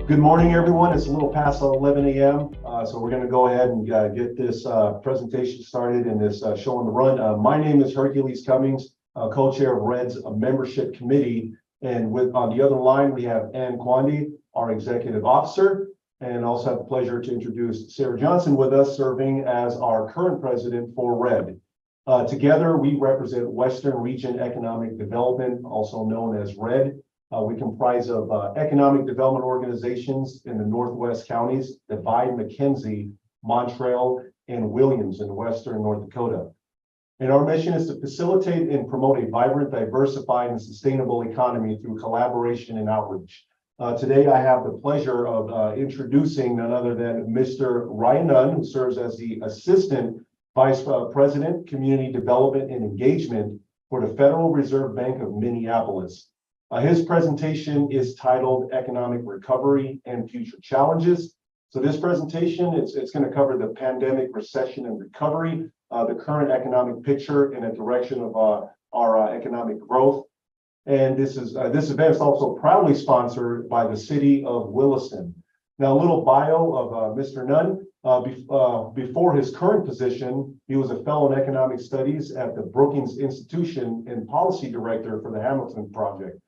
Good morning, everyone. It's a little past 11 a.m., so we're going to go ahead and get this presentation started in this show on the run. My name is Hercules Cummings, co-chair of RED's membership committee, and on the other line we have Ann Quandy, our executive officer, and also have the pleasure to introduce Sarah Johnson with us, serving as our current president for RED. Together, we represent Western Region Economic Development, also known as RED. We comprise of economic development organizations in the Northwest counties, Divide, McKenzie, Montreal, and Williams in Western North Dakota. And our mission is to facilitate and promote a vibrant, diversified, and sustainable economy through collaboration and outreach. Today, I have the pleasure of introducing none other than Mr. Ryan Nunn, who serves as the Assistant Vice President, Community Development and Engagement for the Federal Reserve Bank of Minneapolis. His presentation is titled Economic Recovery and Future Challenges. So this presentation, it's going to cover the pandemic, recession, and recovery, the current economic picture and a direction of our economic growth. And this event is also proudly sponsored by the city of Williston. Now, a little bio of Mr. Nunn. Before his current position, he was a fellow in economic studies at the Brookings Institution and policy director for the Hamilton Project.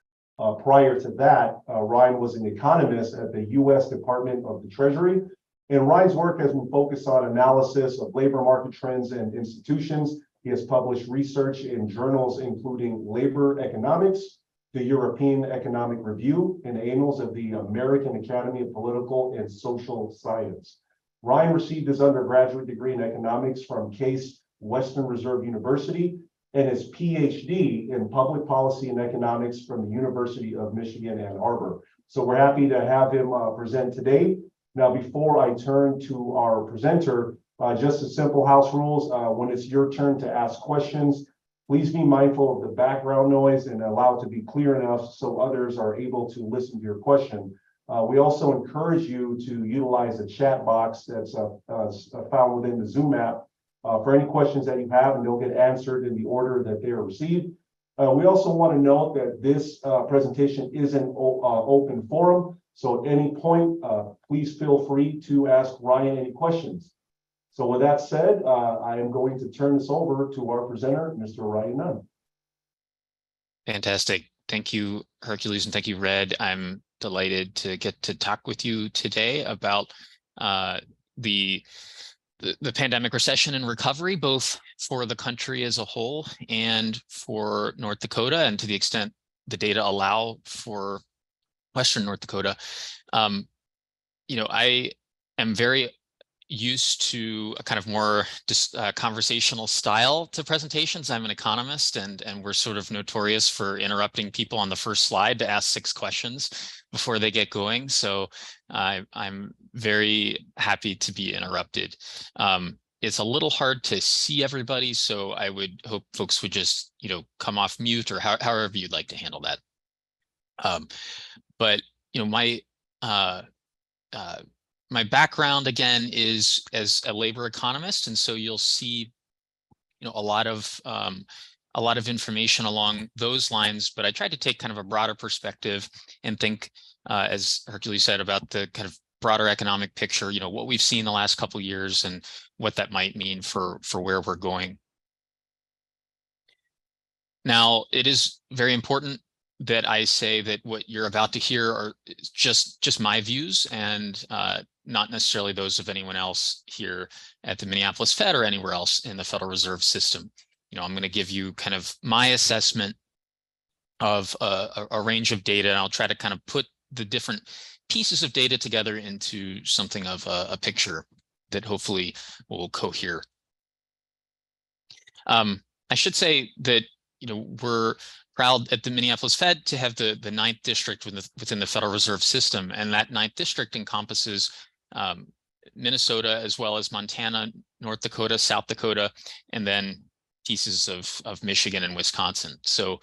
Prior to that, Ryan was an economist at the U.S. Department of the Treasury, and Ryan's work has been focused on analysis of labor market trends and institutions. He has published research in journals including Labor Economics, the European Economic Review, and annals of the American Academy of Political and Social Science. Ryan received his undergraduate degree in economics from Case Western Reserve University and his PhD in public policy and economics from the University of Michigan, Ann Arbor. So we're happy to have him present today. Now, before I turn to our presenter, just a simple house rules. When it's your turn to ask questions, please be mindful of the background noise and allow it to be clear enough so others are able to listen to your question. We also encourage you to utilize the chat box that's found within the Zoom app for any questions that you have, and they'll get answered in the order that they are received. We also want to note that this presentation is an open forum, so at any point, please feel free to ask Ryan any questions. So with that said, I am going to turn this over to our presenter, Mr. Ryan Nunn. Fantastic. Thank you, Hercules, and thank you, Red. I'm delighted to get to talk with you today about the pandemic, recession, and recovery, both for the country as a whole and for North Dakota, and to the extent the data allow for Western North Dakota. I am very used to a kind of more conversational style to presentations. I'm an economist, and we're sort of notorious for interrupting people on the first slide to ask 6 questions before they get going. So I'm very happy to be interrupted. It's a little hard to see everybody, so I would hope folks would just, come off mute or however you'd like to handle that. But my background, again, is as a labor economist, and so you'll see, a lot of information along those lines. But I tried to take kind of a broader perspective and think, as Hercules said, about the kind of broader economic picture. What we've seen the last couple of years and what that might mean for where we're going. Now, it is very important that I say that what you're about to hear are just my views, and not necessarily those of anyone else here at the Minneapolis Fed or anywhere else in the Federal Reserve System. I'm going to give you kind of my assessment of a range of data, and I'll try to kind of put the different pieces of data together into something of a picture that hopefully will cohere. I should say that we're proud at the Minneapolis Fed to have the 9th district within the Federal Reserve System, and that 9th district encompasses Minnesota as well as Montana, North Dakota, South Dakota, and then pieces of Michigan and Wisconsin. So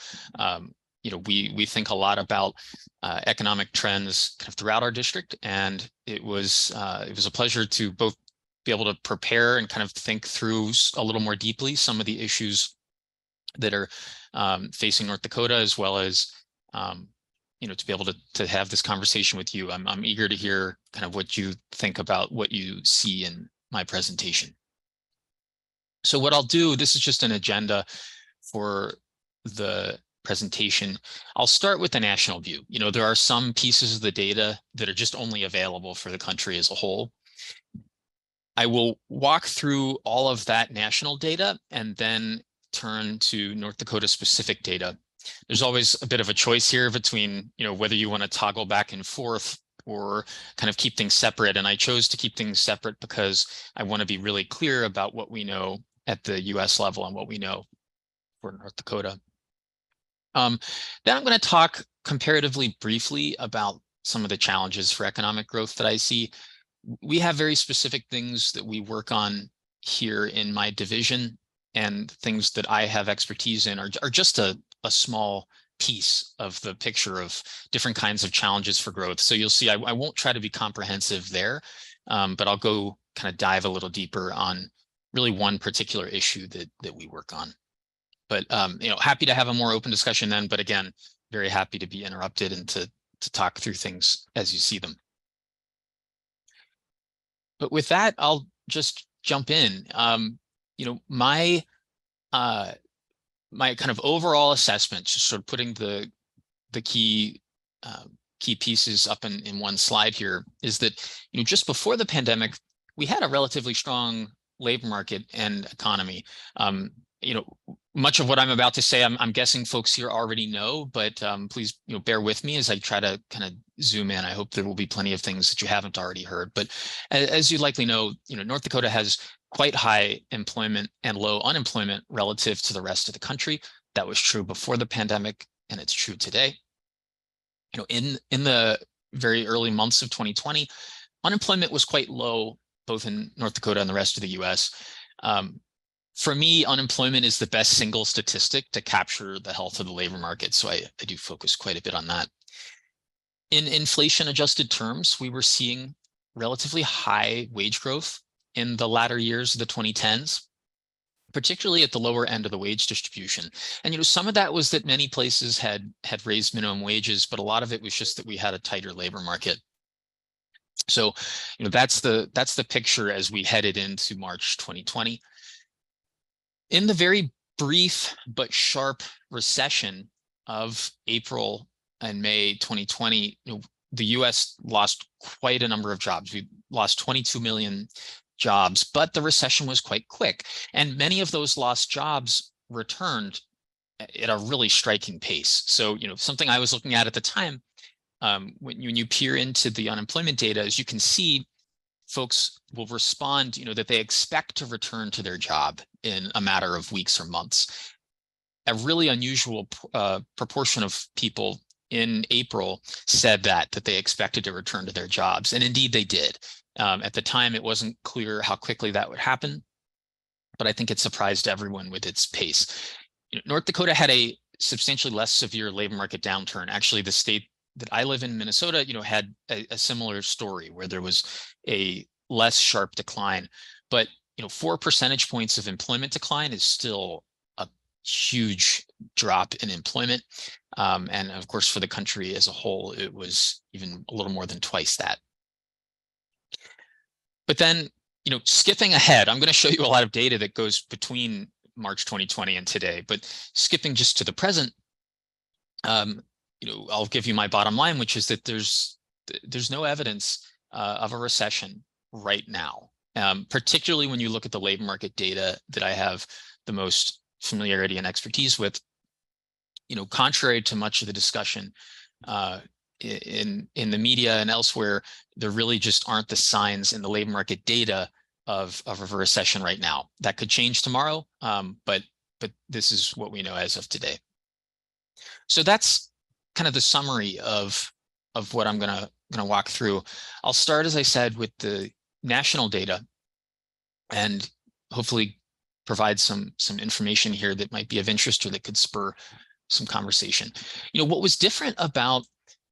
we think a lot about economic trends kind of throughout our district, and it was a pleasure to both be able to prepare and kind of think through a little more deeply some of the issues that are facing North Dakota, as well as to be able to have this conversation with you. I'm eager to hear kind of what you think about what you see in my presentation. So what I'll do, this is just an agenda for the presentation. I'll start with the national view. There are some pieces of the data that are just only available for the country as a whole. I will walk through all of that national data and then turn to North Dakota specific data. There's always a bit of a choice here between, whether you want to toggle back and forth or kind of keep things separate. And I chose to keep things separate because I want to be really clear about what we know at the US level and what we know for North Dakota. Then I'm going to talk comparatively briefly about some of the challenges for economic growth that I see. We have very specific things that we work on here in my division, and things that I have expertise in are just a small piece of the picture of different kinds of challenges for growth. So you'll see I won't try to be comprehensive there, but I'll go kind of dive a little deeper on really one particular issue that we work on. But happy to have a more open discussion then, but again, very happy to be interrupted and to talk through things as you see them. But with that, I'll just jump in. My kind of overall assessment, just sort of putting the key pieces up in one slide here, is that just before the pandemic, we had a relatively strong labor market and economy. Much of what I'm about to say, I'm guessing folks here already know, but please bear with me as I try to kind of zoom in. I hope there will be plenty of things that you haven't already heard. But as you likely know, North Dakota has quite high employment and low unemployment relative to the rest of the country. That was true before the pandemic, and it's true today. In the very early months of 2020, unemployment was quite low, both in North Dakota and the rest of the US. For me, unemployment is the best single statistic to capture the health of the labor market. So I do focus quite a bit on that. In inflation adjusted terms, we were seeing relatively high wage growth in the latter years of the 2010s, particularly at the lower end of the wage distribution. And some of that was that many places had raised minimum wages, but a lot of it was just that we had a tighter labor market. So that's the picture as we headed into March 2020. In the very brief but sharp recession of April and May 2020, the US lost quite a number of jobs. We lost 22 million jobs, but the recession was quite quick. And many of those lost jobs returned at a really striking pace. So, something I was looking at the time, when you peer into the unemployment data, as you can see, folks will respond, that they expect to return to their job in a matter of weeks or months. A really unusual proportion of people in April said that they expected to return to their jobs, and indeed they did. At the time, it wasn't clear how quickly that would happen, but I think it surprised everyone with its pace. North Dakota had a substantially less severe labor market downturn. Actually, the state that I live in, Minnesota, had a similar story where there was a less sharp decline. But 4 percentage points of employment decline is still a huge drop in employment. And of course, for the country as a whole, it was even a little more than twice that. But then, skipping ahead, I'm going to show you a lot of data that goes between March 2020 and today. But skipping just to the present, I'll give you my bottom line, which is that there's no evidence of a recession right now, particularly when you look at the labor market data that I have the most familiarity and expertise with. Contrary to much of the discussion in the media and elsewhere, there really just aren't the signs in the labor market data of a recession right now. That could change tomorrow, but this is what we know as of today. So that's kind of the summary of what I'm gonna walk through. I'll start, as I said, with the national data, and hopefully provide some information here that might be of interest or that could spur some conversation. What was different about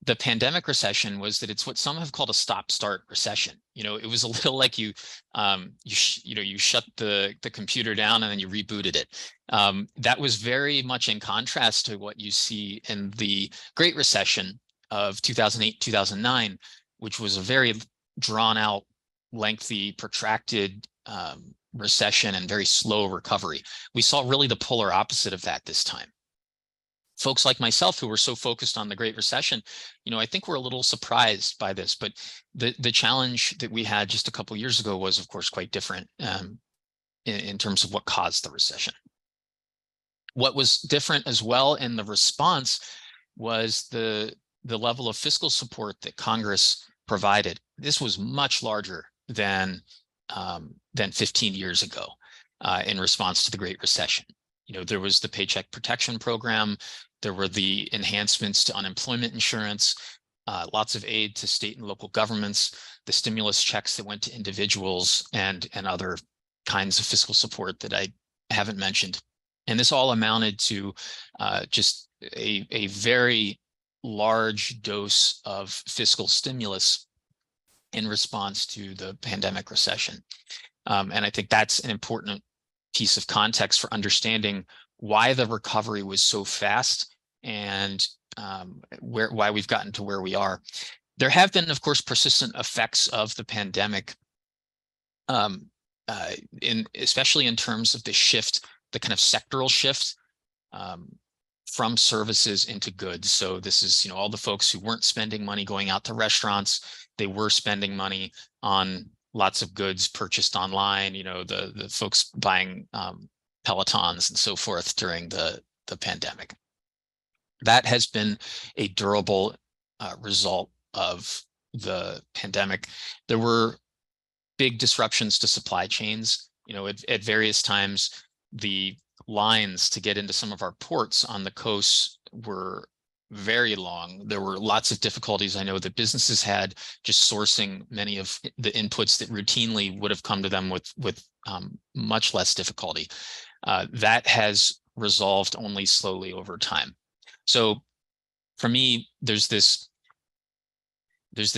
the pandemic recession was that it's what some have called a stop-start recession. It was a little like you shut the computer down and then you rebooted it. That was very much in contrast to what you see in the Great Recession, of 2008, 2009, which was a very drawn out, lengthy, protracted recession and very slow recovery. We saw really the polar opposite of that this time. Folks like myself who were so focused on the Great Recession, I think we're a little surprised by this, but the challenge that we had just a couple of years ago was, of course, quite different in terms of what caused the recession. What was different as well in the response was the level of fiscal support that Congress provided. This was much larger than 15 years ago in response to the Great Recession. There was the Paycheck Protection Program. There were the enhancements to unemployment insurance, lots of aid to state and local governments, the stimulus checks that went to individuals, and other kinds of fiscal support that I haven't mentioned. And this all amounted to just a very large dose of fiscal stimulus in response to the pandemic recession. And I think that's an important piece of context for understanding why the recovery was so fast and why we've gotten to where we are. There have been, of course, persistent effects of the pandemic, especially in terms of the shift, the kind of sectoral shift from services into goods. So this is, all the folks who weren't spending money going out to restaurants, they were spending money on lots of goods purchased online, the folks buying Pelotons and so forth during the pandemic. That has been a durable result of the pandemic. There were big disruptions to supply chains. At various times, the lines to get into some of our ports on the coast were very long. There were lots of difficulties I know that businesses had just sourcing many of the inputs that routinely would have come to them with much less difficulty. That has resolved only slowly over time. So for me, there's this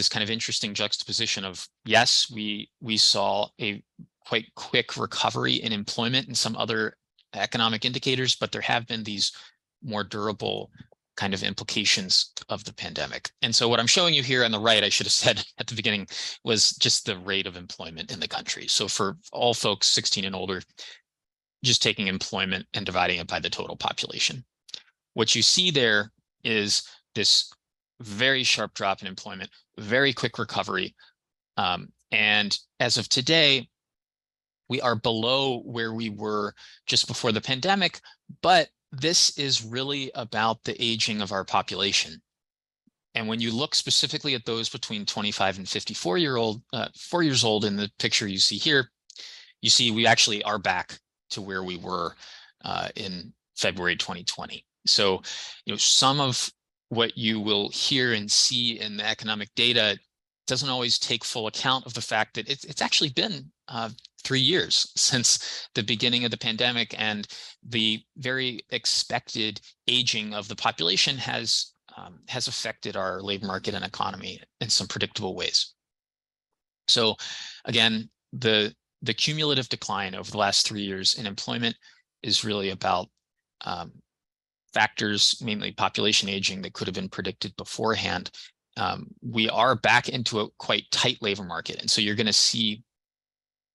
kind of interesting juxtaposition of, yes, we saw a quite quick recovery in employment and some other economic indicators, but there have been these more durable kind of implications of the pandemic. And so what I'm showing you here on the right, I should have said at the beginning, was just the rate of employment in the country. So for all folks 16 and older, just taking employment and dividing it by the total population. What you see there is this very sharp drop in employment, very quick recovery. And as of today, we are below where we were just before the pandemic, but this is really about the aging of our population. And when you look specifically at those between 25 and 4 years old in the picture you see here, you see we actually are back to where we were in February 2020. So, some of what you will hear and see in the economic data doesn't always take full account of the fact that it's actually been 3 years since the beginning of the pandemic, and the very expected aging of the population has affected our labor market and economy in some predictable ways. So again, the cumulative decline over the last 3 years in employment is really about factors, mainly population aging, that could have been predicted beforehand. We are back into a quite tight labor market. And so you're going to see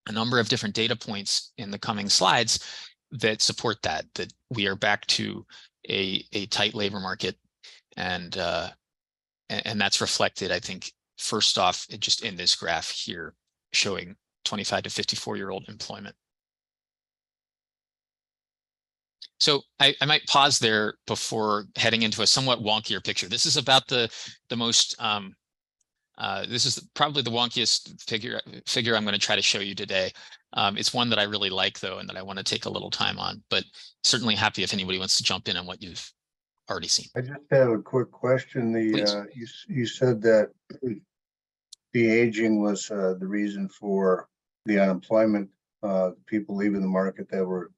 a number of different data points in the coming slides that support that we are back to a tight labor market. And that's reflected, I think, first off, just in this graph here, showing 25 to 54-year-old employment. So I might pause there before heading into a somewhat wonkier picture. This is about the most, this is probably the wonkiest figure I'm going to try to show you today. It's one that I really like, though, and that I want to take a little time on, but certainly happy if anybody wants to jump in on what you've already seen. I just have a quick question. You said that the aging was the reason for the unemployment, people leaving the market that were,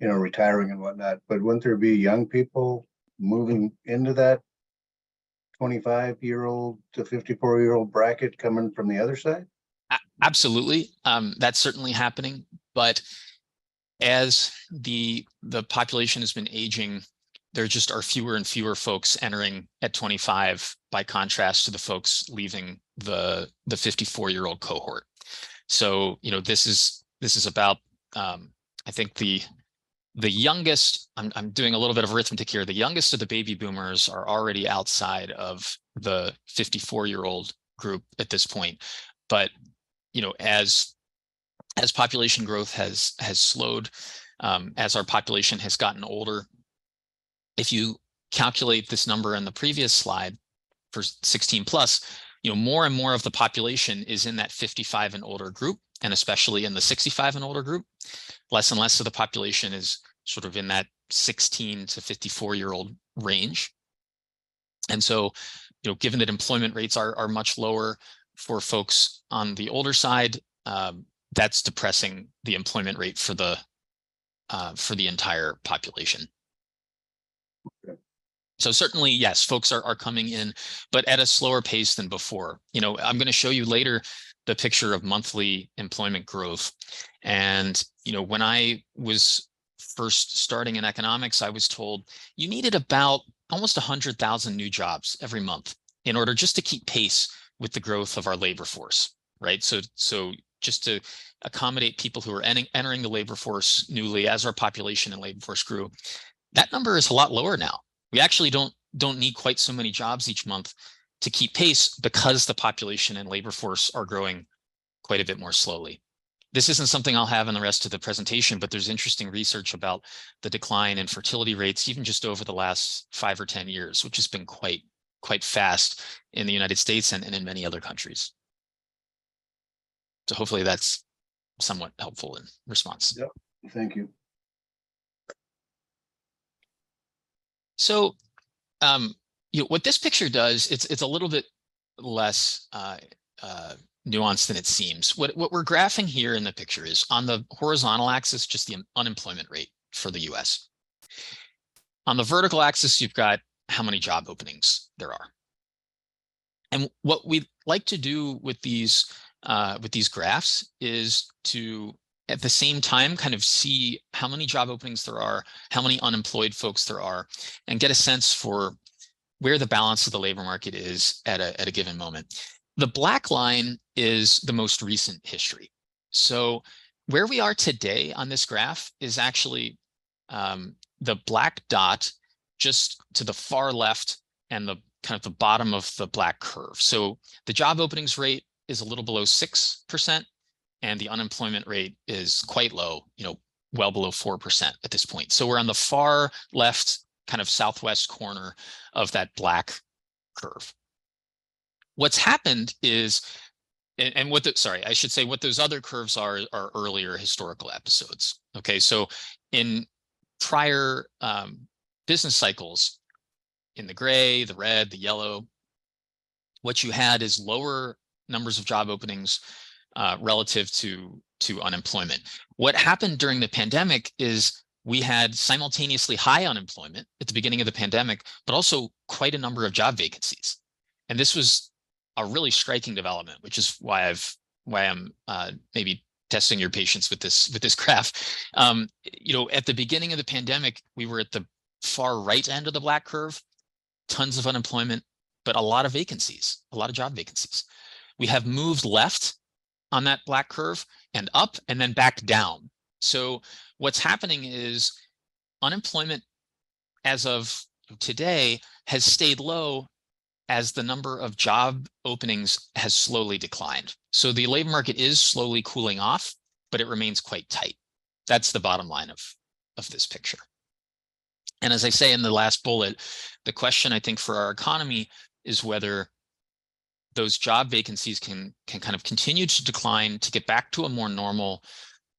retiring and whatnot. But wouldn't there be young people moving into that 25-year-old to 54-year-old bracket coming from the other side? Absolutely. That's certainly happening. But as the population has been aging, there just are fewer and fewer folks entering at 25 by contrast to the folks leaving the 54-year-old cohort. So, this is about, I think the youngest, I'm doing a little bit of arithmetic here. The youngest of the baby boomers are already outside of the 54-year-old group at this point. But, as population growth has slowed, as our population has gotten older, if you calculate this number in the previous slide for 16 plus, more and more of the population is in that 55 and older group, and especially in the 65 and older group. Less and less of the population is sort of in that 16 to 54-year-old range. And so, given that employment rates are much lower for folks on the older side, that's depressing the employment rate for the entire population. Okay. So certainly, yes, folks are coming in, but at a slower pace than before. I'm going to show you later the picture of monthly employment growth. And, when I was first starting in economics, I was told you needed about almost 100,000 new jobs every month in order just to keep pace with the growth of our labor force, right? So just to accommodate people who are entering the labor force newly as our population and labor force grew, that number is a lot lower now. We actually don't need quite so many jobs each month to keep pace because the population and labor force are growing quite a bit more slowly. This isn't something I'll have in the rest of the presentation, but there's interesting research about the decline in fertility rates, even just over the last 5 or 10 years, which has been quite fast in the United States and in many other countries. So hopefully that's somewhat helpful in response. Yep, thank you. So, what this picture does, it's a little bit less nuanced than it seems. What we're graphing here in the picture is on the horizontal axis, just the unemployment rate for the US. On the vertical axis, you've got how many job openings there are. And what we like to do with these graphs is to, at the same time, kind of see how many job openings there are, how many unemployed folks there are, and get a sense for where the balance of the labor market is at a given moment. The black line is the most recent history. So where we are today on this graph is actually the black dot just to the far left and the kind of the bottom of the black curve. So the job openings rate is a little below 6%, and the unemployment rate is quite low, well below 4% at this point. So we're on the far left, kind of southwest corner of that black curve. What's happened is, and what those other curves are earlier historical episodes. Okay, so in prior business cycles, in the gray, the red, the yellow, what you had is lower numbers of job openings relative to unemployment. What happened during the pandemic is we had simultaneously high unemployment at the beginning of the pandemic, but also quite a number of job vacancies. And this was a really striking development, which is why I'm maybe testing your patience with this graph. At the beginning of the pandemic, we were at the far right end of the black curve, tons of unemployment, but a lot of vacancies, a lot of job vacancies. We have moved left on that black curve and up and then back down. So what's happening is unemployment as of today has stayed low as the number of job openings has slowly declined. So the labor market is slowly cooling off, but it remains quite tight. That's the bottom line of this picture. And as I say in the last bullet, the question I think for our economy is whether those job vacancies can kind of continue to decline to get back to a more normal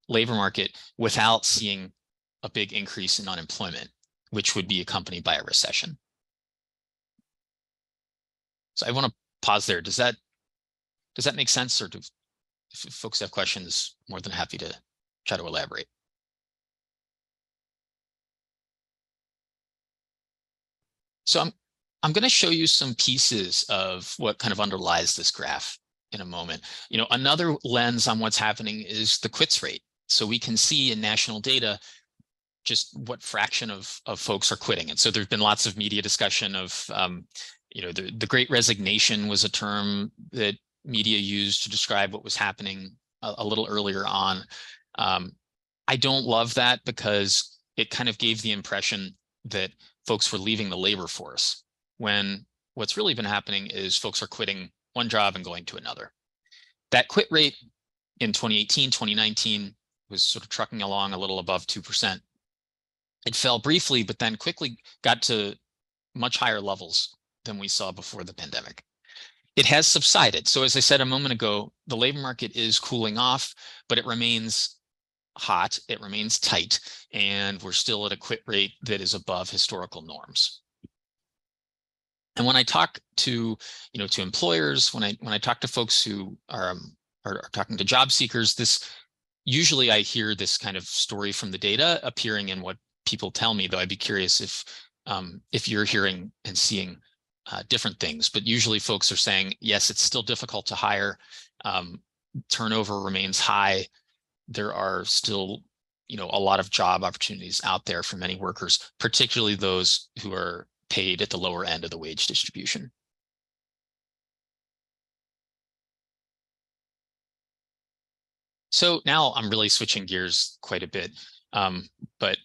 labor market without seeing a big increase in unemployment, which would be accompanied by a recession. So I want to pause there. Does that make sense? Or if folks have questions, more than happy to try to elaborate. So I'm going to show you some pieces of what kind of underlies this graph in a moment. Another lens on what's happening is the quits rate. So we can see in national data just what fraction of folks are quitting. And so there's been lots of media discussion of, the Great Resignation was a term that media used to describe what was happening a little earlier on. I don't love that because it kind of gave the impression that folks were leaving the labor force, when what's really been happening is folks are quitting one job and going to another. That quit rate in 2018, 2019 was sort of trucking along a little above 2%. It fell briefly, but then quickly got to much higher levels than we saw before the pandemic. It has subsided. So as I said a moment ago, the labor market is cooling off, but it remains hot, it remains tight, and we're still at a quit rate that is above historical norms. And when I talk to, to employers, when I talk to folks who are talking to job seekers, usually I hear this kind of story from the data appearing in what people tell me, though I'd be curious if you're hearing and seeing different things. But usually folks are saying, yes, it's still difficult to hire. Turnover remains high. There are still, a lot of job opportunities out there for many workers, particularly those who are paid at the lower end of the wage distribution. So now I'm really switching gears quite a bit, but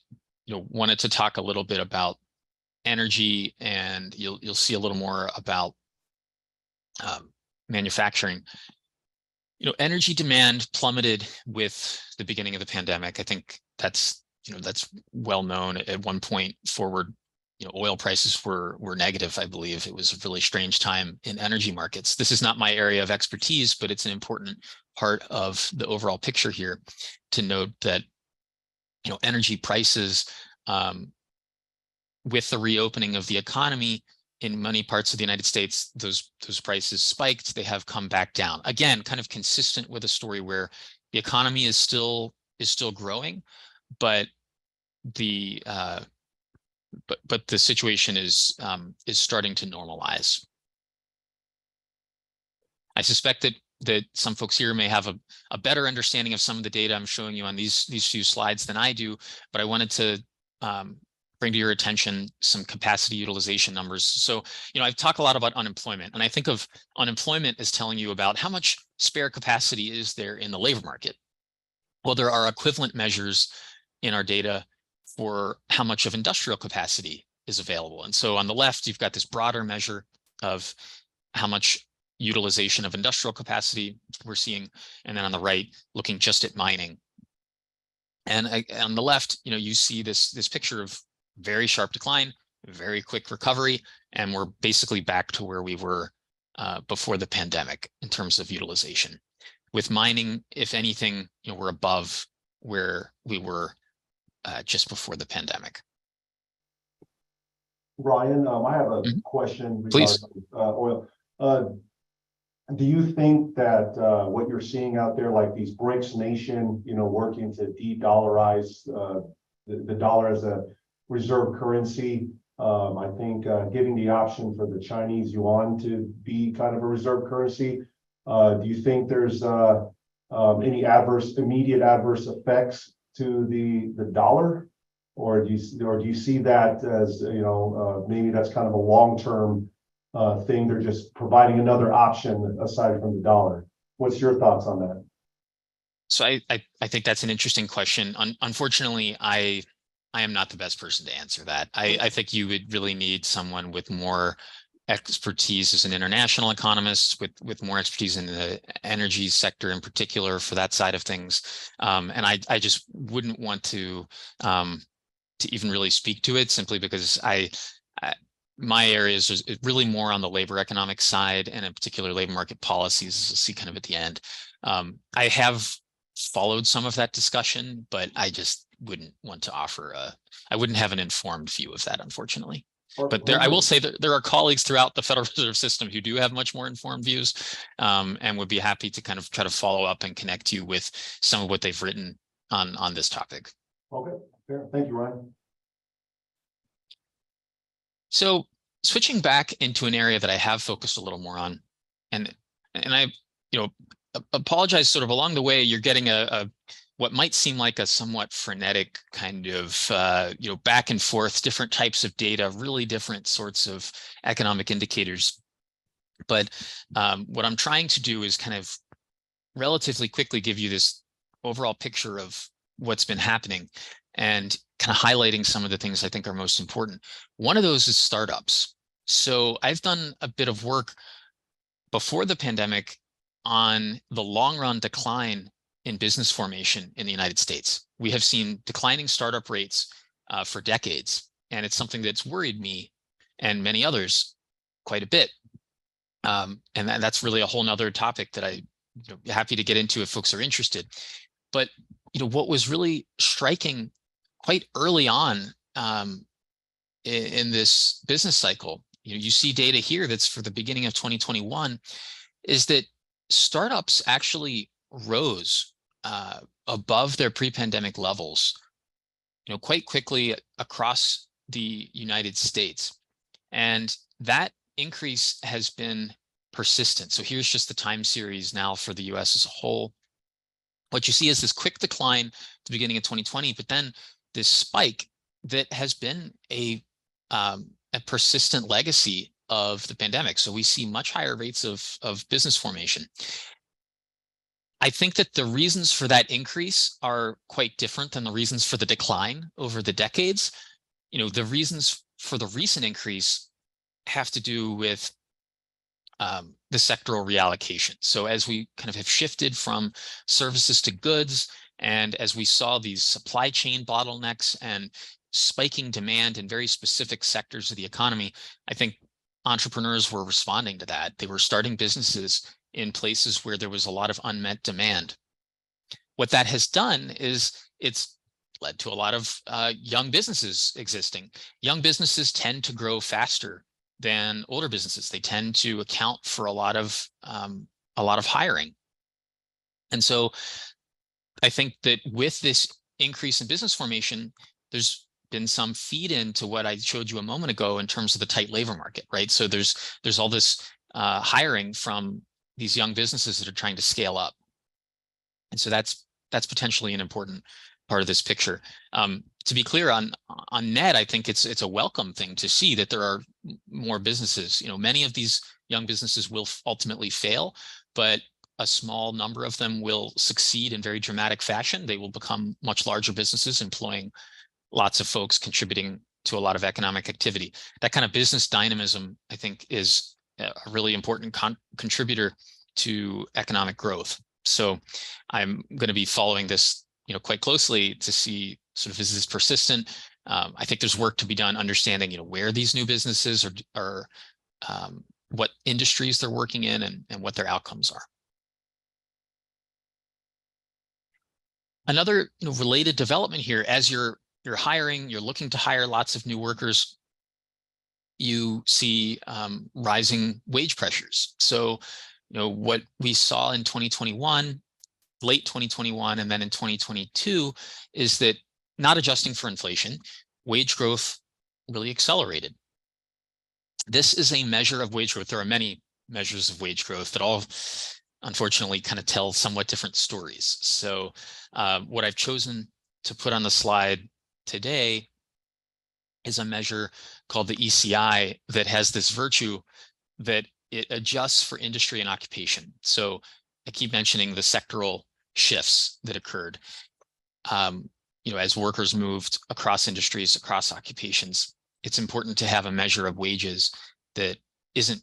wanted to talk a little bit about energy, and you'll see a little more about manufacturing. Energy demand plummeted with the beginning of the pandemic. I think that's well known. At one point forward, oil prices were negative. I believe it was a really strange time in energy markets. This is not my area of expertise, but it's an important part of the overall picture here to note that energy prices, with the reopening of the economy in many parts of the United States, those prices spiked. They have come back down. Again, kind of consistent with a story where the economy is still growing, but the situation is starting to normalize. I suspect that some folks here may have a better understanding of some of the data I'm showing you on these few slides than I do, but I wanted to bring to your attention some capacity utilization numbers. So, I've talked a lot about unemployment, and I think of unemployment as telling you about how much spare capacity is there in the labor market. Well, there are equivalent measures in our data for how much of industrial capacity is available. And so on the left, you've got this broader measure of how much utilization of industrial capacity we're seeing. And then on the right, looking just at mining. And on the left, you see this picture of very sharp decline, very quick recovery, and we're basically back to where we were before the pandemic in terms of utilization. With mining, if anything, we're above where we were just before the pandemic. Ryan, I have a question Please. regarding oil. Do you think that what you're seeing out there, like these BRICS nation, working to de-dollarize the dollar as a reserve currency, I think giving the option for the Chinese yuan to be kind of a reserve currency, do you think there's any immediate adverse effects to the dollar, or do you see that as maybe that's kind of a long-term thing? They're just providing another option aside from the dollar. What's your thoughts on that? So I think that's an interesting question. Unfortunately, I am not the best person to answer that. I think you would really need someone with more expertise as an international economist, with more expertise in the energy sector in particular for that side of things. And I just wouldn't want to even really speak to it, simply because my area is really more on the labor economic side, and in particular labor market policies, as you'll see kind of at the end. I have followed some of that discussion, but I just wouldn't want to offer I wouldn't have an informed view of that, unfortunately. But I will say that there are colleagues throughout the Federal Reserve System who do have much more informed views, and would be happy to kind of try to follow up and connect you with some of what they've written on this topic. Okay, fair. Thank you, Ryan. So switching back into an area that I have focused a little more on, and I apologize, sort of along the way, you're getting a what might seem like a somewhat frenetic kind of, back and forth, different types of data, really different sorts of economic indicators. But what I'm trying to do is kind of relatively quickly give you this overall picture of what's been happening and kind of highlighting some of the things I think are most important. One of those is startups. So I've done a bit of work before the pandemic on the long run decline in business formation in the United States. We have seen declining startup rates for decades, and it's something that's worried me and many others quite a bit. And that's really a whole nother topic that I'm happy to get into if folks are interested. But what was really striking quite early on in this business cycle, you see data here that's for the beginning of 2021, is that startups actually rose above their pre-pandemic levels, quite quickly across the United States. And that increase has been persistent. So here's just the time series now for the US as a whole. What you see is this quick decline at the beginning of 2020, but then this spike that has been a persistent legacy of the pandemic. So we see much higher rates of business formation. I think that the reasons for that increase are quite different than the reasons for the decline over the decades. The reasons for the recent increase have to do with the sectoral reallocation. So as we kind of have shifted from services to goods, and as we saw these supply chain bottlenecks and spiking demand in very specific sectors of the economy, I think entrepreneurs were responding to that. They were starting businesses in places where there was a lot of unmet demand. What that has done is it's led to a lot of young businesses existing. Young businesses tend to grow faster than older businesses. They tend to account for a lot of hiring. And so I think that with this increase in business formation, there's been some feed into what I showed you a moment ago in terms of the tight labor market, right? So there's all this hiring from these young businesses that are trying to scale up. And so that's potentially an important part of this picture. To be clear, on net, I think it's a welcome thing to see that there are more businesses. Many of these young businesses will ultimately fail, but a small number of them will succeed in very dramatic fashion. They will become much larger businesses, employing lots of folks, contributing to a lot of economic activity. That kind of business dynamism, I think, is a really important contributor to economic growth. So I'm going to be following this quite closely to see sort of, is this persistent? I think there's work to be done understanding where these new businesses are what industries they're working in, and what their outcomes are. Another related development here, as you're hiring, you're looking to hire lots of new workers, you see rising wage pressures. So what we saw in 2021, late 2021, and then in 2022 is that, not adjusting for inflation, wage growth really accelerated. This is a measure of wage growth. There are many measures of wage growth that all, unfortunately, kind of tell somewhat different stories. So what I've chosen to put on the slide today is a measure called the ECI that has this virtue that it adjusts for industry and occupation. So I keep mentioning the sectoral shifts that occurred. As workers moved across industries, across occupations, it's important to have a measure of wages that isn't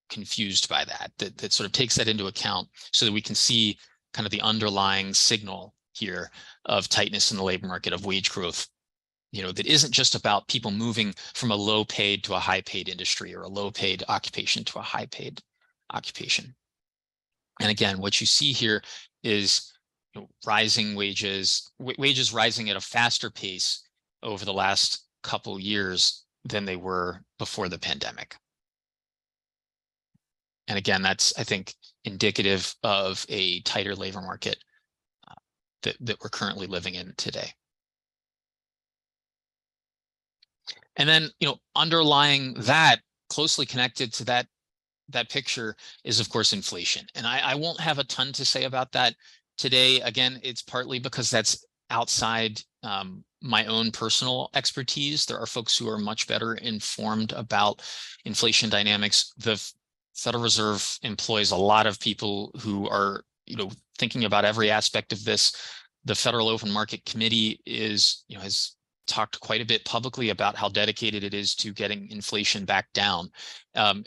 confused by that sort of takes that into account, so that we can see kind of the underlying signal here of tightness in the labor market, of wage growth, that isn't just about people moving from a low paid to a high paid industry, or a low paid occupation to a high paid occupation. And again, what you see here is rising wages rising at a faster pace over the last couple years than they were before the pandemic. And again, that's, I think, indicative of a tighter labor market that we're currently living in today. And then, underlying that, closely connected to that picture, is, of course, inflation. And I won't have a ton to say about that today. Again, it's partly because that's outside my own personal expertise. There are folks who are much better informed about inflation dynamics. The Federal Reserve employs a lot of people who are, thinking about every aspect of this. The Federal Open Market Committee has talked quite a bit publicly about how dedicated it is to getting inflation back down.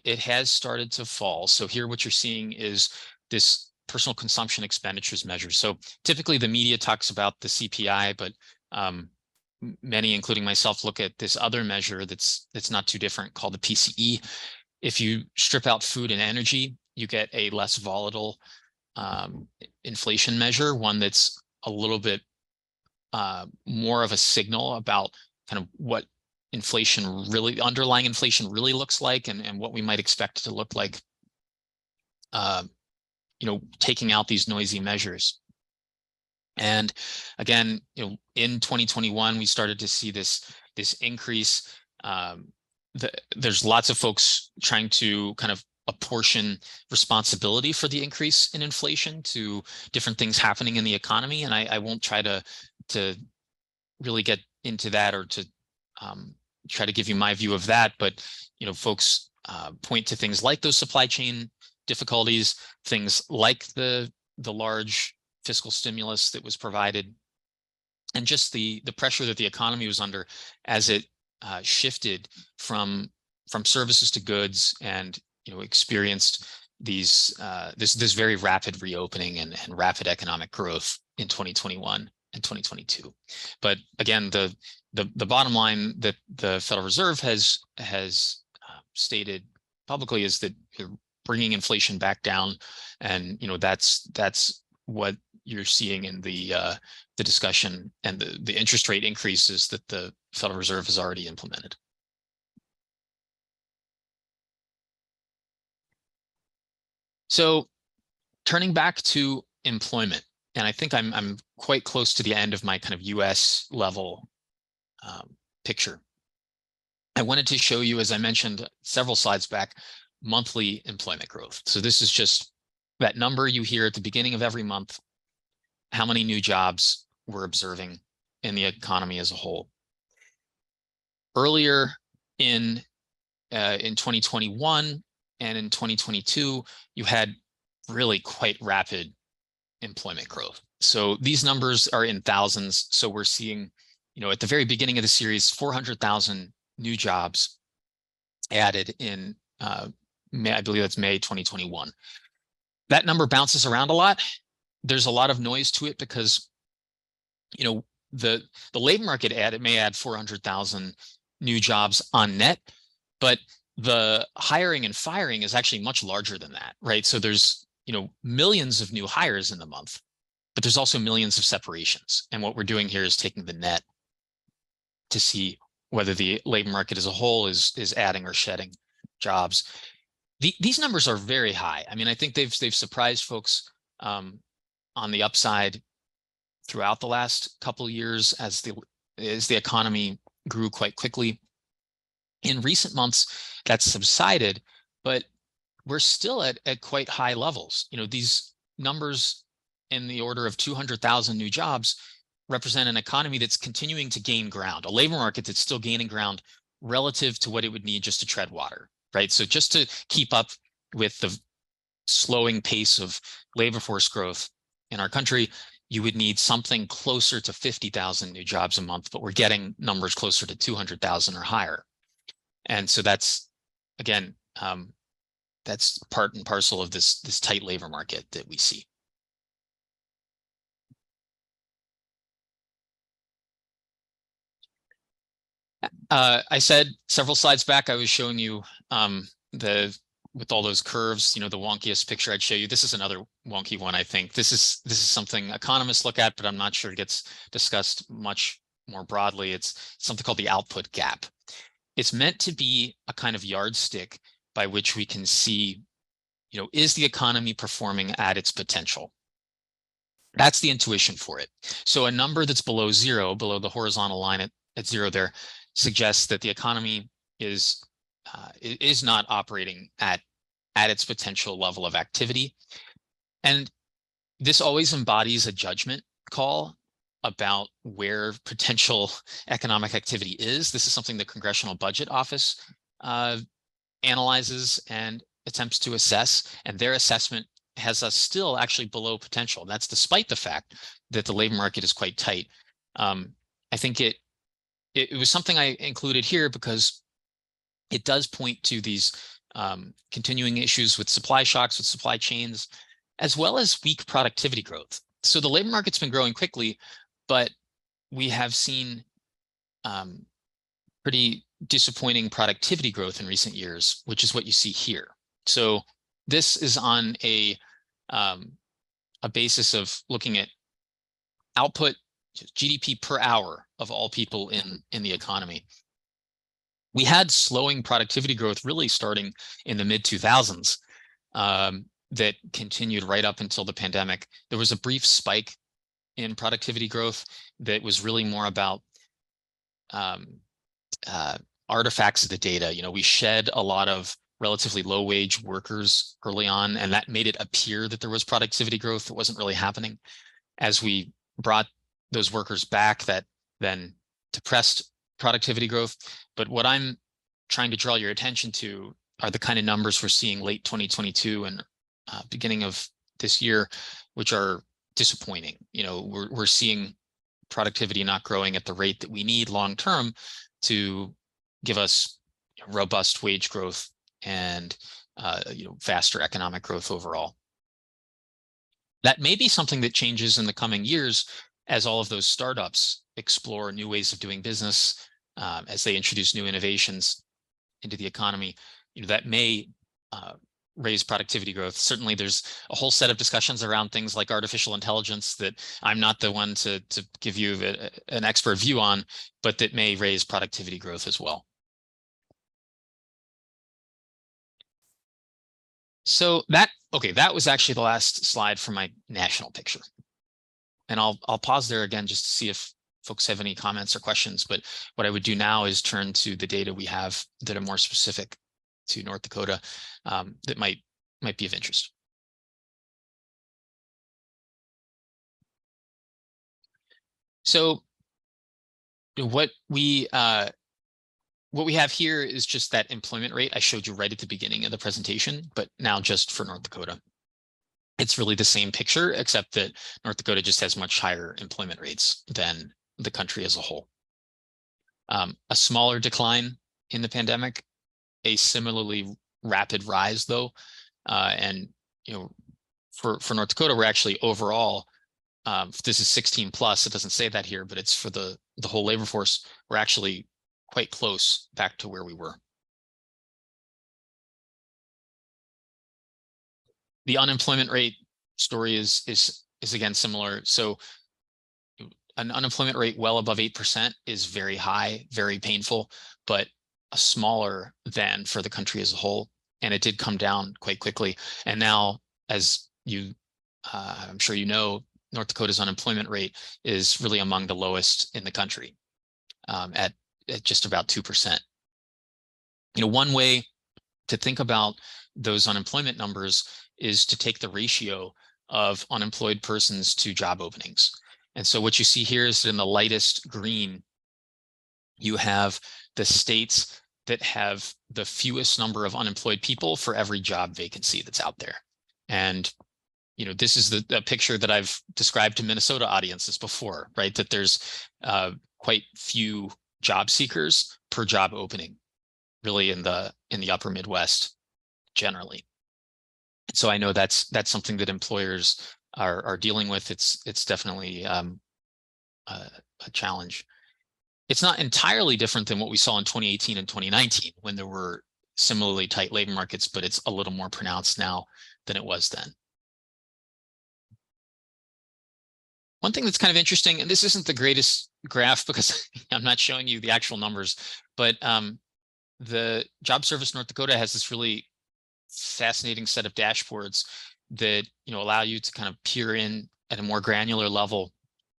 It has started to fall. So here what you're seeing is this personal consumption expenditures measure. So typically the media talks about the CPI, but many, including myself, look at this other measure that's not too different called the PCE. If you strip out food and energy, you get a less volatile inflation measure, one that's a little bit more of a signal about kind of what underlying inflation really looks like, and what we might expect it to look like, taking out these noisy measures. And again, in 2021, we started to see this increase. There's lots of folks trying to kind of apportion responsibility for the increase in inflation to different things happening in the economy. And I won't try to really get into that, or to try to give you my view of that. But, folks point to things like those supply chain difficulties, things like the large fiscal stimulus that was provided, and just the pressure that the economy was under as it shifted from services to goods, and experienced these this very rapid reopening and rapid economic growth in 2021 and 2022. But again, the bottom line that the Federal Reserve has stated publicly is that you're bringing inflation back down, and that's what you're seeing in the discussion and the interest rate increases that the Federal Reserve has already implemented. So turning back to employment, and I think I'm quite close to the end of my kind of US level picture. I wanted to show you, as I mentioned several slides back, monthly employment growth. So this is just that number you hear at the beginning of every month, how many new jobs we're observing in the economy as a whole. Earlier in 2021 and in 2022, you had really quite rapid employment growth. So these numbers are in thousands. So we're seeing, at the very beginning of the series, 400,000 new jobs added in May, I believe that's May 2021. That number bounces around a lot. There's a lot of noise to it because, the labor market it may add 400,000 new jobs on net, but the hiring and firing is actually much larger than that, right? So there's, millions of new hires in the month, but there's also millions of separations. And what we're doing here is taking the net to see whether the labor market as a whole is adding or shedding jobs. These numbers are very high. I mean, I think they've surprised folks on the upside throughout the last couple of years as the economy grew quite quickly. In recent months, that's subsided, but we're still at quite high levels. These numbers in the order of 200,000 new jobs represent an economy that's continuing to gain ground, a labor market that's still gaining ground relative to what it would need just to tread water, right? So just to keep up with the slowing pace of labor force growth in our country, you would need something closer to 50,000 new jobs a month, but we're getting numbers closer to 200,000 or higher. And so that's, again, that's part and parcel of this tight labor market that we see. I said several slides back, I was showing you with all those curves, the wonkiest picture I'd show you. This is another wonky one, I think. This is something economists look at, but I'm not sure it gets discussed much more broadly. It's something called the output gap. It's meant to be a kind of yardstick by which we can see, is the economy performing at its potential? That's the intuition for it. So a number that's below zero, below the horizontal line at zero there, suggests that the economy is not operating at its potential level of activity. And this always embodies a judgment call about where potential economic activity is. This is something the Congressional Budget Office analyzes and attempts to assess, and their assessment has us still actually below potential. That's despite the fact that the labor market is quite tight. I think it was something I included here because it does point to these continuing issues with supply shocks, with supply chains, as well as weak productivity growth. So the labor market's been growing quickly, but we have seen pretty disappointing productivity growth in recent years, which is what you see here. So this is on a basis of looking at output, GDP per hour of all people in the economy. We had slowing productivity growth really starting in the mid-2000s that continued right up until the pandemic. There was a brief spike in productivity growth that was really more about artifacts of the data. You know, we shed a lot of relatively low wage workers early on, and that made it appear that there was productivity growth that wasn't really happening. As we brought those workers back, that then depressed productivity growth. But what I'm trying to draw your attention to are the kind of numbers we're seeing late 2022 and beginning of this year, which are disappointing. You know, we're seeing productivity not growing at the rate that we need long term to give us robust wage growth and faster economic growth overall. That may be something that changes in the coming years as all of those startups explore new ways of doing business, as they introduce new innovations into the economy. You know, that may raise productivity growth. Certainly there's a whole set of discussions around things like artificial intelligence that I'm not the one to give you an expert view on, but that may raise productivity growth as well. So that was actually the last slide for my national picture. And I'll pause there again just to see if folks have any comments or questions. But what I would do now is turn to the data we have that are more specific to North Dakota that might be of interest. So what we have here is just that employment rate I showed you right at the beginning of the presentation, but now just for North Dakota. It's really the same picture, except that North Dakota just has much higher employment rates than the country as a whole. A smaller decline in the pandemic, a similarly rapid rise though. And for North Dakota, we're actually overall, this is 16 plus, it doesn't say that here, but it's for the whole labor force. We're actually quite close back to where we were. The unemployment rate story is again similar. So an unemployment rate well above 8% is very high, very painful, but a smaller than for the country as a whole. And it did come down quite quickly. And now, as I'm sure you know, North Dakota's unemployment rate is really among the lowest in the country, at just about 2%. You know, one way to think about those unemployment numbers is to take the ratio of unemployed persons to job openings. And so what you see here is that in the lightest green, you have the states that have the fewest number of unemployed people for every job vacancy that's out there. And this is the picture that I've described to Minnesota audiences before, right? That there's quite few job seekers per job opening, really in the upper Midwest generally. So I know that's something that employers are dealing with. It's definitely a challenge. It's not entirely different than what we saw in 2018 and 2019 when there were similarly tight labor markets, but it's a little more pronounced now than it was then. One thing that's kind of interesting, and this isn't the greatest graph because I'm not showing you the actual numbers, but the Job Service North Dakota has this really fascinating set of dashboards that allow you to kind of peer in at a more granular level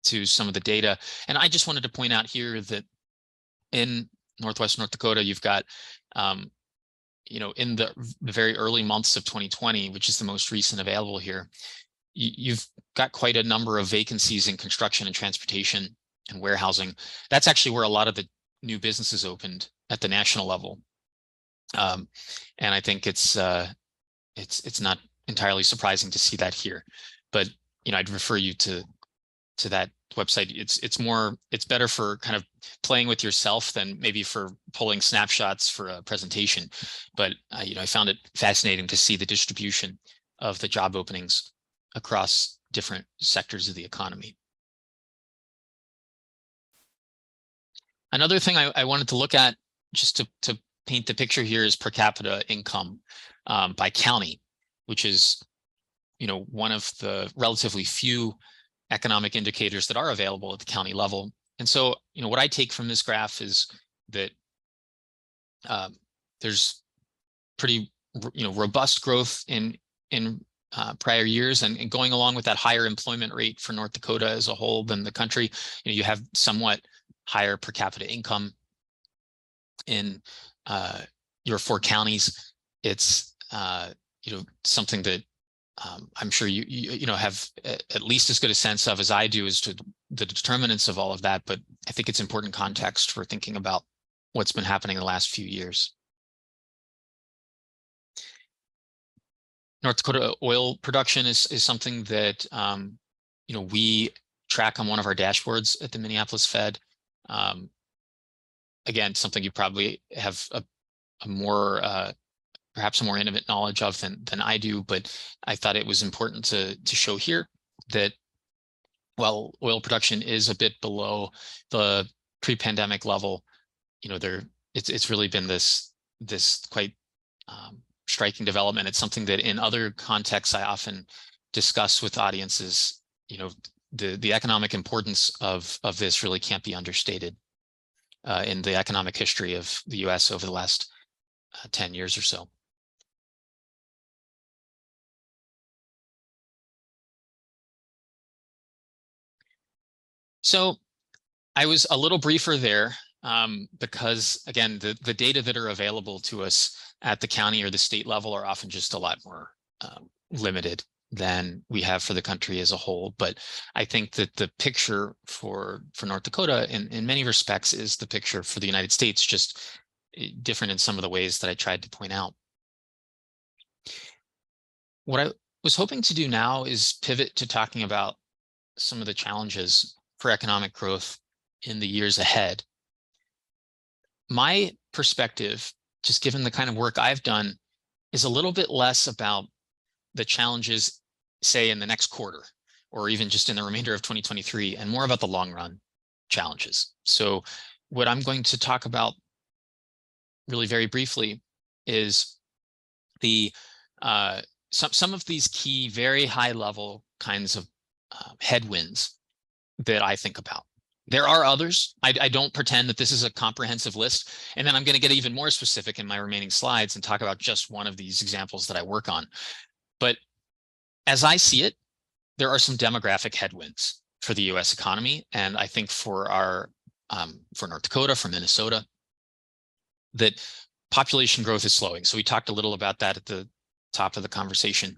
to some of the data. And I just wanted to point out here that in Northwest North Dakota, you've got in the very early months of 2020, which is the most recent available here, you've got quite a number of vacancies in construction and transportation and warehousing. That's actually where a lot of the new businesses opened at the national level. And I think it's not entirely surprising to see that here, but I'd refer you to that website. It's better for kind of playing with yourself than maybe for pulling snapshots for a presentation. But I found it fascinating to see the distribution of the job openings across different sectors of the economy. Another thing I wanted to look at, just to paint the picture here, is per capita income by county, which is one of the relatively few economic indicators that are available at the county level. And so what I take from this graph is that there's pretty robust growth in prior years, and going along with that higher employment rate for North Dakota as a whole than the country. You have somewhat higher per capita income in your 4 counties. It's something that I'm sure you have at least as good a sense of as I do as to the determinants of all of that, but I think it's important context for thinking about what's been happening in the last few years. North Dakota oil production is something that we track on one of our dashboards at the Minneapolis Fed. Again, something you probably have perhaps a more intimate knowledge of than I do, but I thought it was important to show here that while oil production is a bit below the pre-pandemic level, it's really been this quite striking development. It's something that in other contexts I often discuss with audiences. The economic importance of this really can't be understated in the economic history of the U.S. over the last 10 years or so. So I was a little briefer there because, again, the data that are available to us at the county or the state level are often just a lot more limited than we have for the country as a whole. But I think that the picture for North Dakota in many respects is the picture for the United States, just different in some of the ways that I tried to point out. What I was hoping to do now is pivot to talking about some of the challenges for economic growth in the years ahead. My perspective, just given the kind of work I've done, is a little bit less about the challenges, say, in the next quarter, or even just in the remainder of 2023, and more about the long run challenges. So what I'm going to talk about really very briefly is the some of these key, very high level kinds of headwinds that I think about. There are others. I don't pretend that this is a comprehensive list. And then I'm going to get even more specific in my remaining slides and talk about just one of these examples that I work on. But as I see it, there are some demographic headwinds for the U.S. economy. And I think for North Dakota, for Minnesota, that population growth is slowing. So we talked a little about that at the top of the conversation.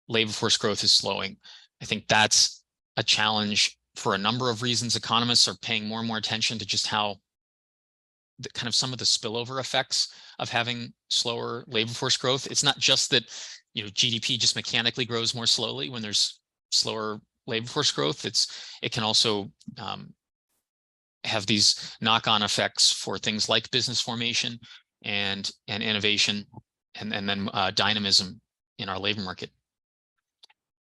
Labor force growth is slowing. I think that's a challenge for a number of reasons. Economists are paying more and more attention to just how kind of some of the spillover effects of having slower labor force growth. It's not just that GDP just mechanically grows more slowly when there's slower labor force growth. It can also have these knock-on effects for things like business formation and innovation and then dynamism in our labor market.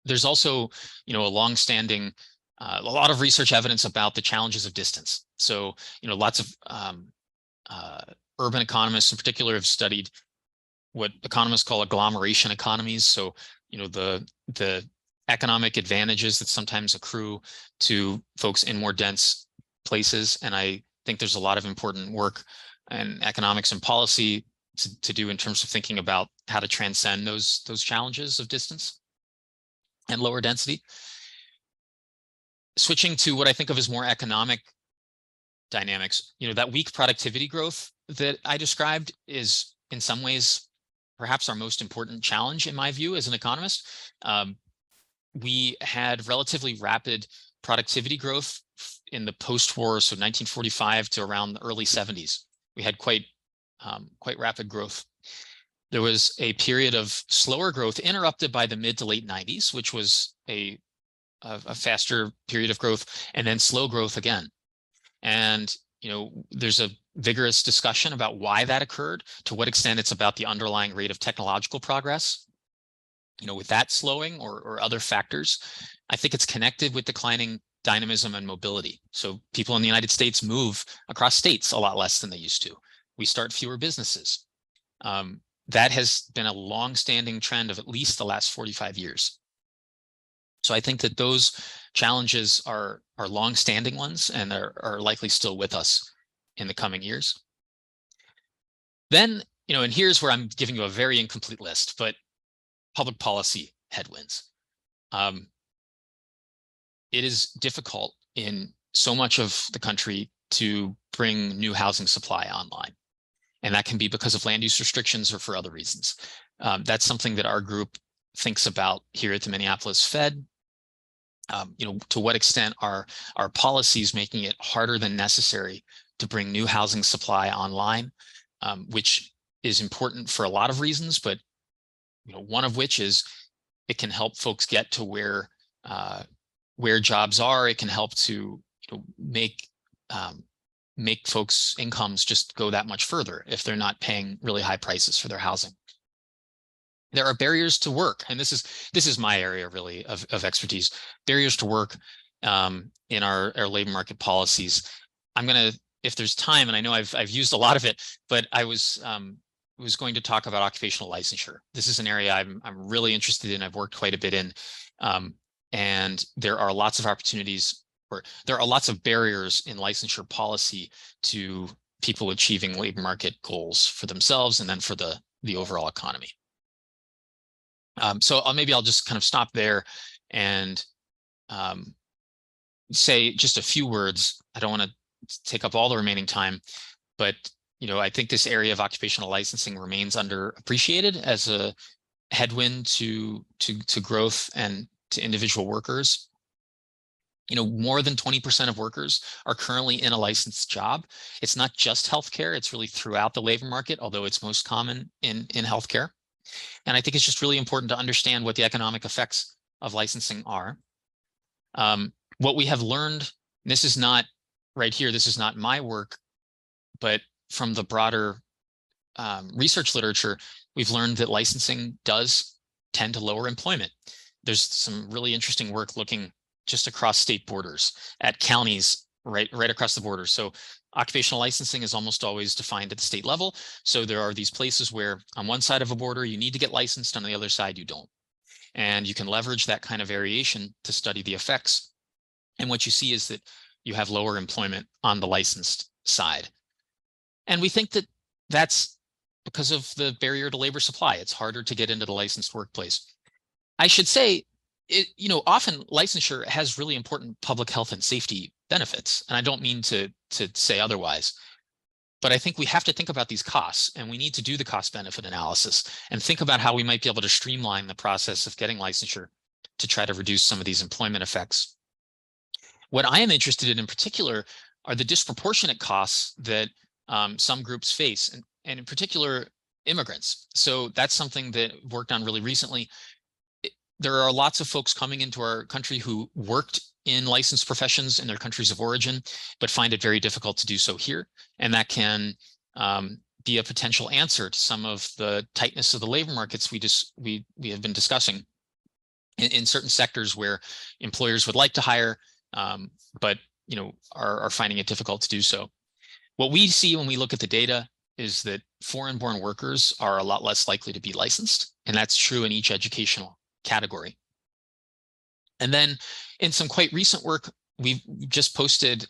There's also a long-standing a lot of research evidence about the challenges of distance. So lots of urban economists in particular have studied what economists call agglomeration economies. So the economic advantages that sometimes accrue to folks in more dense places. And I think there's a lot of important work in economics and policy to do in terms of thinking about how to transcend those challenges of distance and lower density. Switching to what I think of as more economic dynamics, that weak productivity growth that I described is in some ways perhaps our most important challenge in my view as an economist. we had relatively rapid productivity growth in the post-war, so 1945 to around the early 70s. We had quite rapid growth. There was a period of slower growth interrupted by the mid to late 90s, which was a faster period of growth, and then slow growth again. And there's a vigorous discussion about why that occurred, to what extent it's about the underlying rate of technological progress, with that slowing or other factors. I think it's connected with declining dynamism and mobility. So people in the United States move across states a lot less than they used to. We start fewer businesses. That has been a long-standing trend of at least the last 45 years. So I think that those challenges are long-standing ones and are likely still with us in the coming years. Then, and here's where I'm giving you a very incomplete list, but public policy headwinds. It is difficult in so much of the country to bring new housing supply online. And that can be because of land use restrictions or for other reasons. That's something that our group thinks about here at the Minneapolis Fed. To what extent are our policies making it harder than necessary to bring new housing supply online, which is important for a lot of reasons, but one of which is it can help folks get to where jobs are. It can help to make folks' incomes just go that much further if they're not paying really high prices for their housing. There are barriers to work, and this is my area really of expertise. Barriers to work in our labor market policies. I'm gonna, if there's time, and I know I've used a lot of it, but I was going to talk about occupational licensure. This is an area I'm really interested in. I've worked quite a bit in, and there are lots of opportunities, or there are lots of barriers in licensure policy to people achieving labor market goals for themselves and then for the overall economy. So maybe I'll just kind of stop there and say just a few words. I don't want to take up all the remaining time, but I think this area of occupational licensing remains underappreciated as a headwind to growth and to individual workers. More than 20% of workers are currently in a licensed job. It's not just healthcare, it's really throughout the labor market, although it's most common in healthcare. And I think it's just really important to understand what the economic effects of licensing are. What we have learned, this is not right here, this is not my work, but from the broader research literature, we've learned that licensing does tend to lower employment. There's some really interesting work looking just across state borders at counties right across the border. So occupational licensing is almost always defined at the state level. So there are these places where on one side of a border, you need to get licensed, on the other side, you don't. And you can leverage that kind of variation to study the effects. And what you see is that you have lower employment on the licensed side. And we think that that's because of the barrier to labor supply. It's harder to get into the licensed workplace. I should say, often licensure has really important public health and safety benefits. And I don't mean to say otherwise, but I think we have to think about these costs, and we need to do the cost benefit analysis and think about how we might be able to streamline the process of getting licensure to try to reduce some of these employment effects. What I am interested in particular are the disproportionate costs that some groups face, and in particular, immigrants. So that's something that I've worked on really recently. There are lots of folks coming into our country who worked in licensed professions in their countries of origin, but find it very difficult to do so here. And that can be a potential answer to some of the tightness of the labor markets we have been discussing in certain sectors where employers would like to hire, but are finding it difficult to do so. What we see when we look at the data is that foreign-born workers are a lot less likely to be licensed, and that's true in each educational category. And then in some quite recent work, we've just posted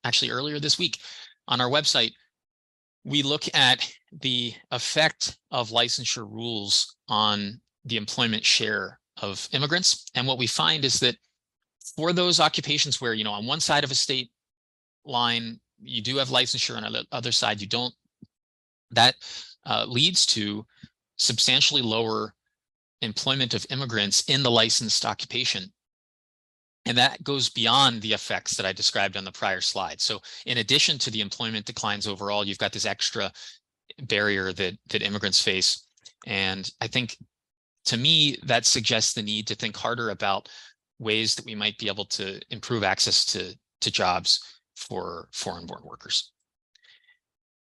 actually earlier this week on our website, we look at the effect of licensure rules on the employment share of immigrants. And what we find is that for those occupations where, on one side of a state line, you do have licensure, and on the other side, you don't, that leads to substantially lower employment of immigrants in the licensed occupation. And that goes beyond the effects that I described on the prior slide. So in addition to the employment declines overall, you've got this extra barrier that immigrants face. And I think, to me, that suggests the need to think harder about ways that we might be able to improve access to jobs for foreign-born workers.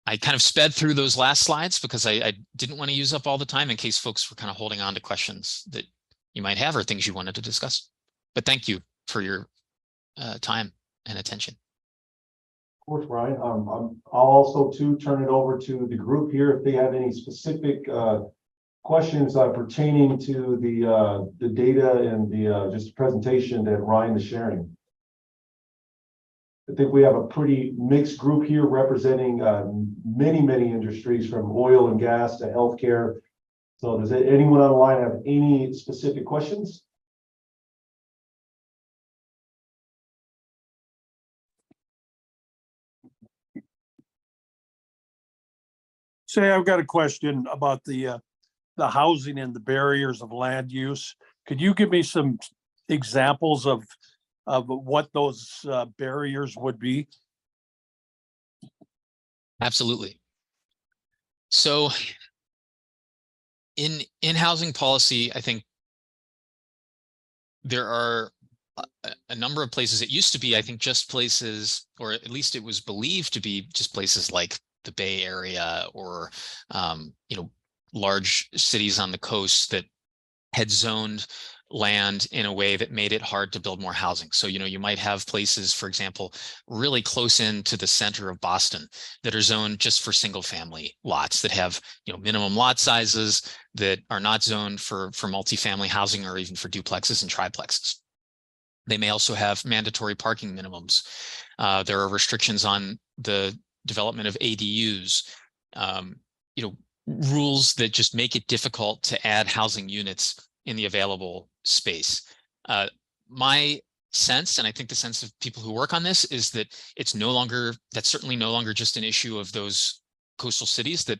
I kind of sped through those last slides because I didn't want to use up all the time in case folks were kind of holding on to questions that you might have or things you wanted to discuss. But thank you for your time and attention. Of course, Ryan. I'll also too turn it over to the group here if they have any specific questions pertaining to the data and the just presentation that Ryan is sharing. I think we have a pretty mixed group here representing many industries, from oil and gas to healthcare. So does anyone on the line have any specific questions? Say, I've got a question about the housing and the barriers of land use. Could you give me some examples of what those barriers would be? Absolutely. So in housing policy, I think there are a number of places. It used to be, I think, just places, or at least it was believed to be just places like the Bay Area or large cities on the coast that had zoned land in a way that made it hard to build more housing. So, you might have places, for example, really close in to the center of Boston that are zoned just for single family lots that have, minimum lot sizes that are not zoned for multifamily housing or even for duplexes and triplexes. They may also have mandatory parking minimums. There are restrictions on the development of ADUs, rules that just make it difficult to add housing units in the available space. My sense, and I think the sense of people who work on this, is that that's certainly no longer just an issue of those coastal cities, that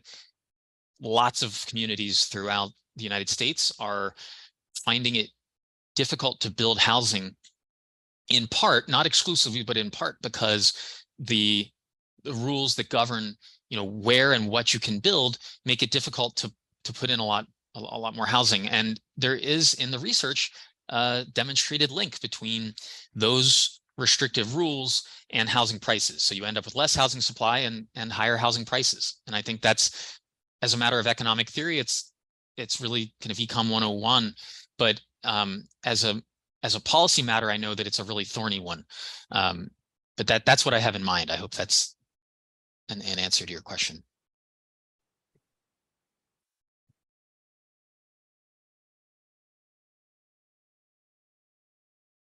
lots of communities throughout the United States are finding it difficult to build housing, in part, not exclusively, but in part because the rules that govern where and what you can build make it difficult to put in a lot more housing. And there is, in the research, a demonstrated link between those restrictive rules and housing prices. So you end up with less housing supply and higher housing prices. And I think that's, as a matter of economic theory, it's really kind of Econ 101. But as a policy matter, I know that it's a really thorny one. But that's what I have in mind. I hope that's an answer to your question.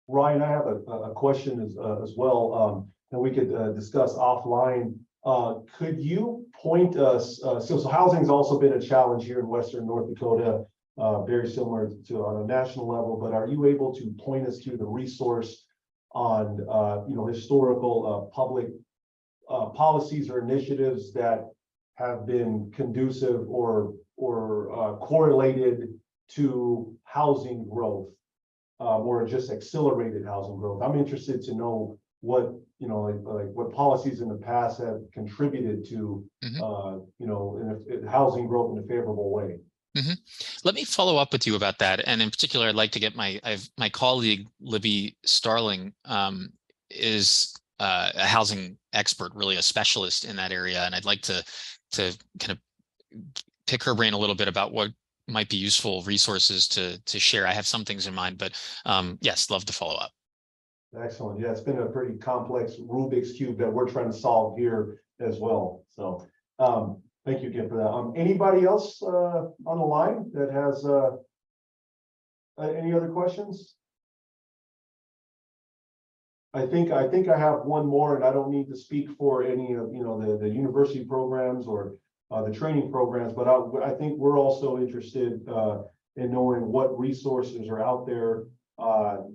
Ryan, I have a question as well, and we could discuss offline. Could you point us, so housing has also been a challenge here in Western North Dakota, very similar to on a national level, but are you able to point us to the resource on, historical public policies or initiatives that have been conducive or correlated to housing growth? Or just accelerated housing growth? I'm interested to know what, like what policies in the past have contributed to, in housing growth in a favorable way. Mm-hmm. Let me follow up with you about that. And in particular, I'd like to get my colleague, Libby Starling, is a housing expert, really a specialist in that area. And I'd like to kind of pick her brain a little bit about what might be useful resources to share. I have some things in mind, but yes, love to follow up. Excellent. Yeah, it's been a pretty complex Rubik's Cube that we're trying to solve here as well. So thank you again for that. Anybody else on the line that has any other questions? I think I have one more, and I don't need to speak for any of the university programs or the training programs, but I think we're also interested in knowing what resources are out there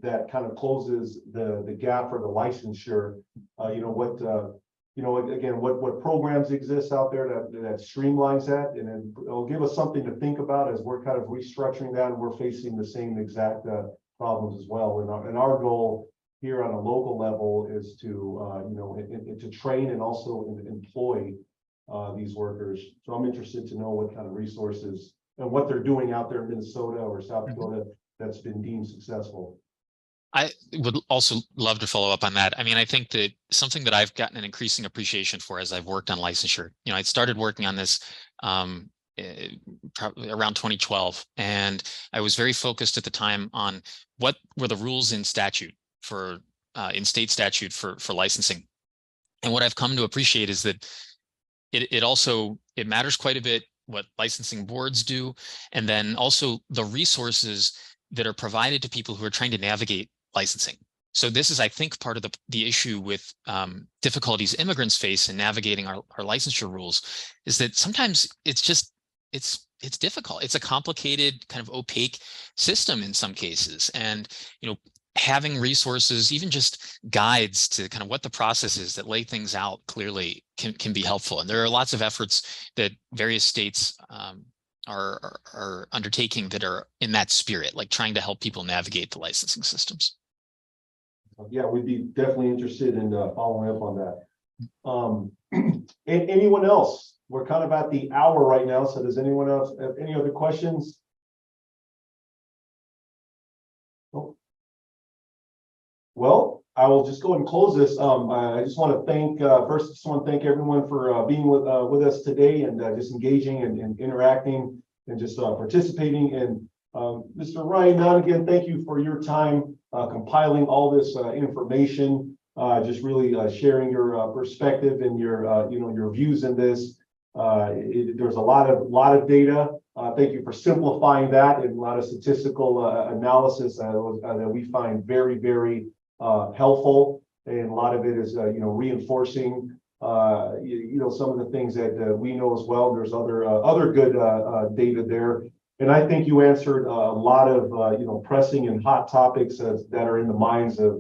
that kind of closes the gap for the licensure. again, what programs exist out there that streamlines that, and it'll give us something to think about as we're kind of restructuring that, and we're facing the same exact problems as well. And our goal here on a local level is to to train and also employ these workers. So I'm interested to know what kind of resources and what they're doing out there in Minnesota or South Dakota that's been deemed successful. I would also love to follow up on that. I mean, I think that something that I've gotten an increasing appreciation for as I've worked on licensure, I started working on this probably around 2012, and I was very focused at the time on what were the rules in statute for in state statute for licensing. And what I've come to appreciate is that it matters quite a bit what licensing boards do, and then also the resources that are provided to people who are trying to navigate licensing. So this is, I think, part of the issue with difficulties immigrants face in navigating our licensure rules, is that sometimes it's difficult. It's a complicated, kind of opaque system in some cases. And, having resources, even just guides to kind of what the process is that lay things out clearly can be helpful. And there are lots of efforts that various states are undertaking that are in that spirit, like trying to help people navigate the licensing systems. Yeah, we'd be definitely interested in following up on that. Anyone else? We're kind of at the hour right now, so does anyone else have any other questions? Oh. Well, I will just go and close this. I just want to thank everyone for being with us today and just engaging and interacting and just participating. And Mr. Ryan Nunn, again, thank you for your time compiling all this information, just really sharing your perspective and your views in this. There's a lot of data. Thank you for simplifying that, and a lot of statistical analysis that we find very, very helpful. And a lot of it is reinforcing some of the things that we know as well. There's other good data there. And I think you answered a lot of pressing and hot topics that are in the minds of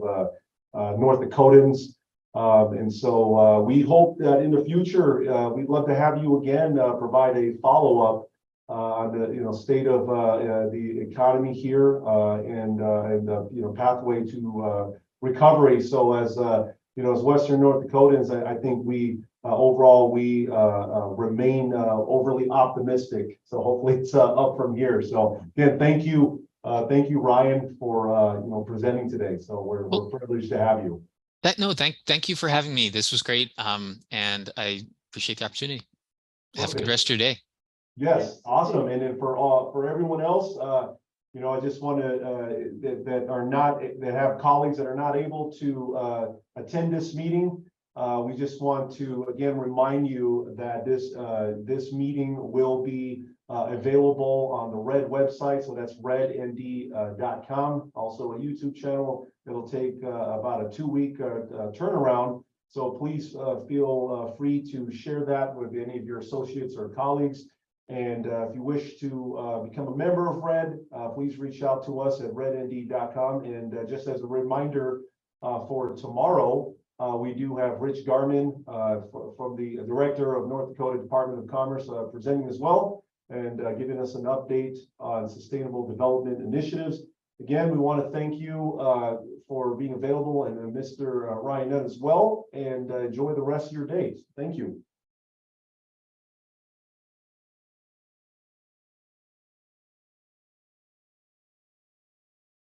North Dakotans. And so we hope that in the future we'd love to have you again provide a follow-up on the state of the economy here and the pathway to recovery. So as Western North Dakotans, I think we overall remain overly optimistic. So hopefully it's up from here. So again, thank you, Ryan, for presenting today. So we're privileged to have you. Thank you for having me. This was great, and I appreciate the opportunity. Have a good rest of your day. Yes, awesome. And then for everyone else, I just want to that have colleagues that are not able to attend this meeting. We just want to again remind you that this meeting will be available on the RED website. So that's rednd.com. Also a YouTube channel. It'll take about a 2-week turnaround. So please feel free to share that with any of your associates or colleagues. And if you wish to become a member of RED, please reach out to us at rednd.com. And just as a reminder for tomorrow, we do have Rich Garman from the Director of North Dakota Department of Commerce presenting as well and giving us an update on sustainable development initiatives. Again, we want to thank you for being available, and Mr. Ryan Nunn as well, and enjoy the rest of your days. Thank you.